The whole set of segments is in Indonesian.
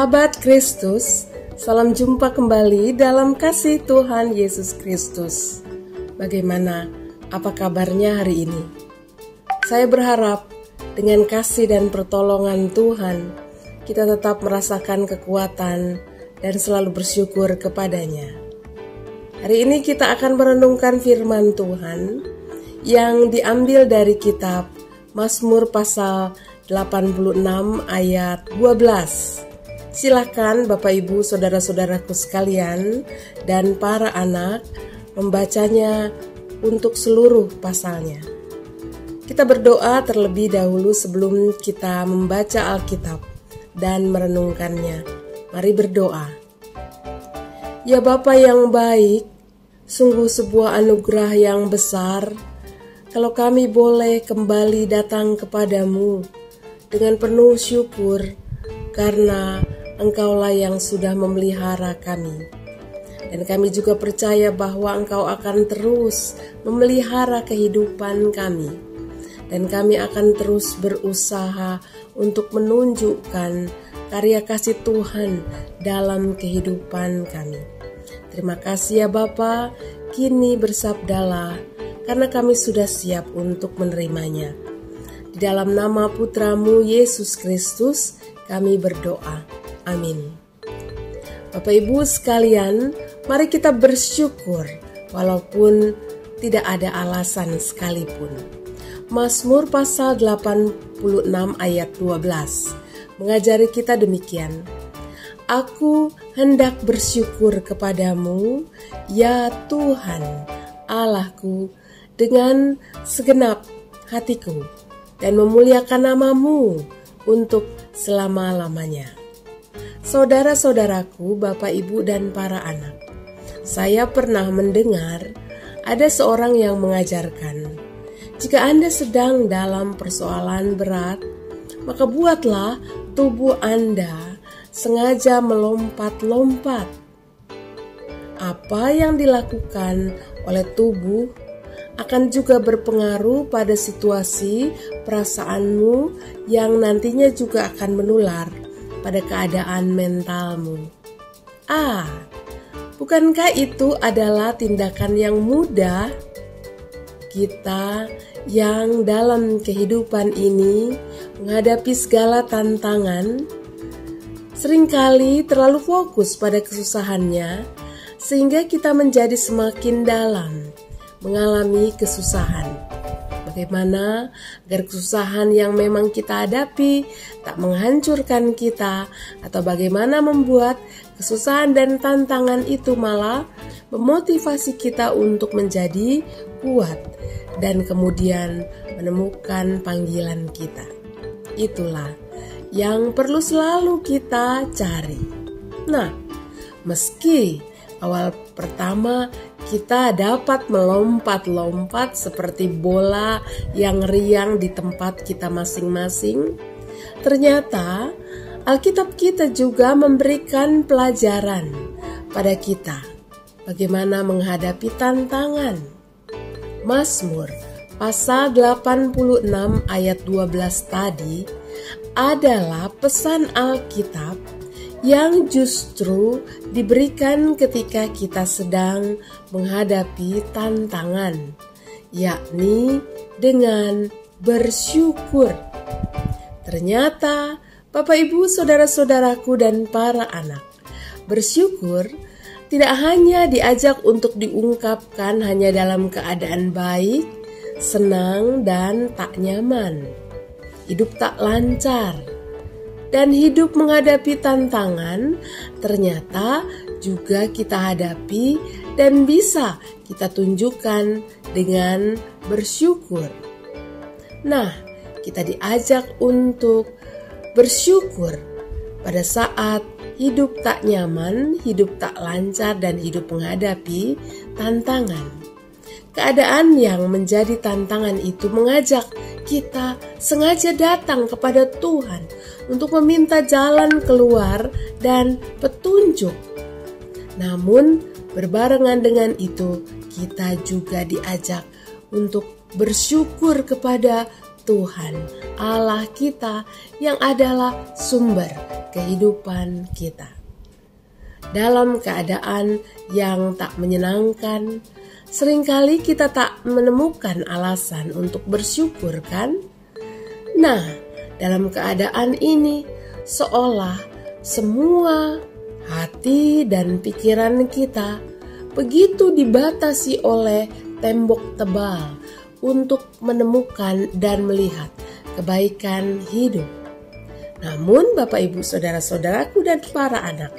Sahabat Kristus, salam jumpa kembali dalam kasih Tuhan Yesus Kristus. Bagaimana? Apa kabarnya hari ini? Saya berharap dengan kasih dan pertolongan Tuhan, kita tetap merasakan kekuatan dan selalu bersyukur kepadanya. Hari ini kita akan merenungkan firman Tuhan yang diambil dari kitab Mazmur pasal 86 ayat 12. Silakan Bapak Ibu saudara-saudaraku sekalian dan para anak membacanya untuk seluruh pasalnya. Kita berdoa terlebih dahulu sebelum kita membaca Alkitab dan merenungkannya. Mari berdoa. Ya Bapa yang baik, sungguh sebuah anugerah yang besar kalau kami boleh kembali datang kepadamu dengan penuh syukur karena Engkaulah yang sudah memelihara kami. Dan kami juga percaya bahwa Engkau akan terus memelihara kehidupan kami. Dan kami akan terus berusaha untuk menunjukkan karya kasih Tuhan dalam kehidupan kami. Terima kasih ya Bapa, kini bersabdalah, karena kami sudah siap untuk menerimanya. Di dalam nama Putramu Yesus Kristus, kami berdoa. Amin. Bapak Ibu sekalian, mari kita bersyukur walaupun tidak ada alasan sekalipun. Mazmur pasal 86 ayat 12 mengajari kita demikian. Aku hendak bersyukur kepadamu, ya Tuhan, Allahku, dengan segenap hatiku, dan memuliakan namamu untuk selama-lamanya. Saudara-saudaraku, Bapak, Ibu, dan para anak, saya pernah mendengar ada seorang yang mengajarkan, jika Anda sedang dalam persoalan berat, maka buatlah tubuh Anda sengaja melompat-lompat. Apa yang dilakukan oleh tubuh akan juga berpengaruh pada situasi perasaanmu yang nantinya juga akan menular pada keadaan mentalmu. Bukankah itu adalah tindakan yang mudah? Kita yang dalam kehidupan ini menghadapi segala tantangan, seringkali terlalu fokus pada kesusahannya, sehingga kita menjadi semakin dalam mengalami kesusahan. Bagaimana agar kesusahan yang memang kita hadapi tak menghancurkan kita, atau bagaimana membuat kesusahan dan tantangan itu malah memotivasi kita untuk menjadi kuat dan kemudian menemukan panggilan kita. Itulah yang perlu selalu kita cari. Nah, meski awal pertama kita dapat melompat-lompat seperti bola yang riang di tempat kita masing-masing, ternyata Alkitab kita juga memberikan pelajaran pada kita bagaimana menghadapi tantangan. Mazmur pasal 86 ayat 12 tadi adalah pesan Alkitab yang justru diberikan ketika kita sedang menghadapi tantangan, yakni dengan bersyukur. Ternyata Bapak Ibu saudara-saudaraku dan para anak, bersyukur tidak hanya diajak untuk diungkapkan hanya dalam keadaan baik, senang, dan tak nyaman, hidup tak lancar, dan hidup menghadapi tantangan ternyata juga kita hadapi dan bisa kita tunjukkan dengan bersyukur. Nah, kita diajak untuk bersyukur pada saat hidup tak nyaman, hidup tak lancar, dan hidup menghadapi tantangan. Keadaan yang menjadi tantangan itu mengajak kita sengaja datang kepada Tuhan untuk meminta jalan keluar dan petunjuk. Namun berbarengan dengan itu kita juga diajak untuk bersyukur kepada Tuhan Allah kita yang adalah sumber kehidupan kita. Dalam keadaan yang tak menyenangkan, seringkali kita tak menemukan alasan untuk bersyukur, kan? Nah, dalam keadaan ini seolah semua hati dan pikiran kita begitu dibatasi oleh tembok tebal untuk menemukan dan melihat kebaikan hidup. Namun Bapak Ibu saudara-saudaraku dan para anak,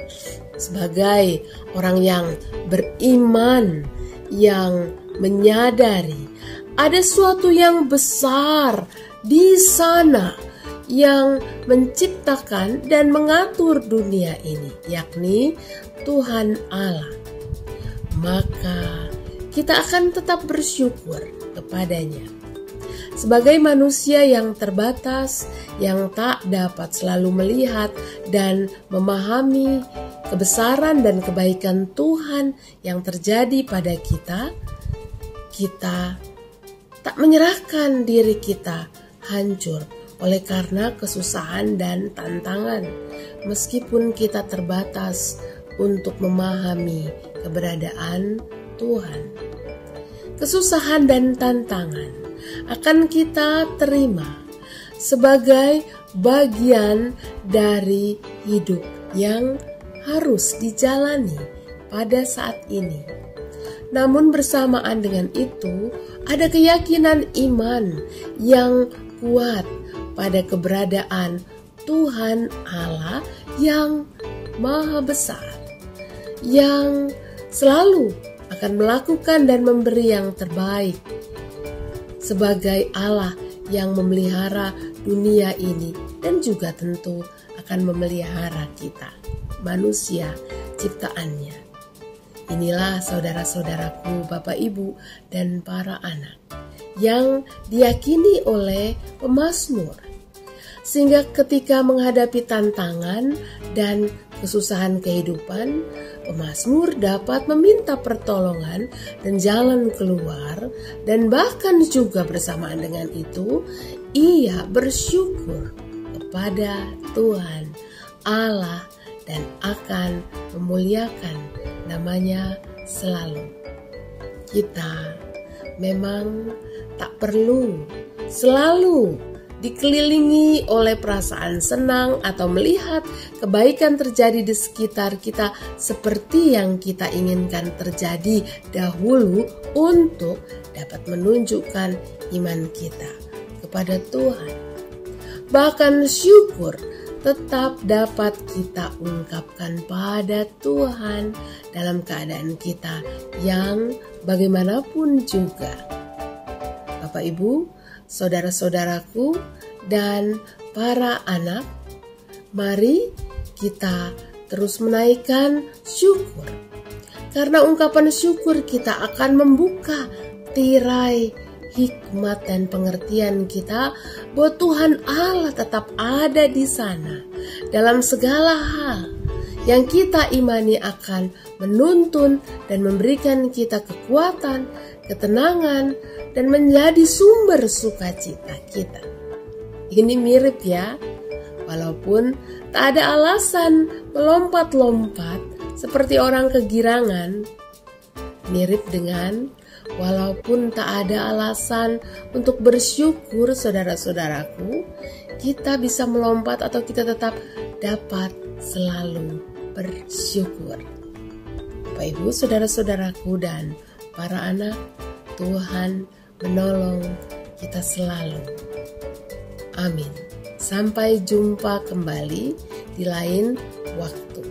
sebagai orang yang beriman, yang menyadari ada sesuatu yang besar di sana yang menciptakan dan mengatur dunia ini, yakni Tuhan Allah, maka kita akan tetap bersyukur kepadanya. Sebagai manusia yang terbatas, yang tak dapat selalu melihat dan memahami kebesaran dan kebaikan Tuhan yang terjadi pada kita, kita tak menyerahkan diri kita hancur oleh karena kesusahan dan tantangan, meskipun kita terbatas untuk memahami keberadaan Tuhan. Kesusahan dan tantangan akan kita terima sebagai bagian dari hidup yang harus dijalani pada saat ini. Namun bersamaan dengan itu, ada keyakinan iman yang kuat pada keberadaan Tuhan Allah yang Maha Besar, yang selalu akan melakukan dan memberi yang terbaik, sebagai Allah yang memelihara dunia ini dan juga tentu akan memelihara kita, manusia ciptaannya. Inilah saudara-saudaraku, Bapak Ibu dan para anak yang diyakini oleh pemazmur, sehingga ketika menghadapi tantangan dan kesusahan kehidupan, pemazmur dapat meminta pertolongan dan jalan keluar, dan bahkan juga bersamaan dengan itu ia bersyukur kepada Tuhan Allah dan akan memuliakan namanya selalu. Kita memang tak perlu selalu dikelilingi oleh perasaan senang atau melihat kebaikan terjadi di sekitar kita seperti yang kita inginkan terjadi dahulu untuk dapat menunjukkan iman kita kepada Tuhan. Bahkan syukur tetap dapat kita ungkapkan pada Tuhan dalam keadaan kita yang bagaimanapun juga. Bapak Ibu, saudara-saudaraku dan para anak, mari kita terus menaikkan syukur. Karena ungkapan syukur kita akan membuka tirai hikmat dan pengertian kita bahwa Tuhan Allah tetap ada di sana dalam segala hal yang kita imani akan menuntun dan memberikan kita kekuatan, ketenangan, dan menjadi sumber sukacita kita. Ini mirip ya, walaupun tak ada alasan melompat-lompat seperti orang kegirangan, mirip dengan walaupun tak ada alasan untuk bersyukur, saudara-saudaraku, kita bisa melompat atau kita tetap dapat selalu bersyukur. Bapak Ibu, saudara-saudaraku dan para anak, Tuhan menolong kita selalu. Amin. Sampai jumpa kembali di lain waktu.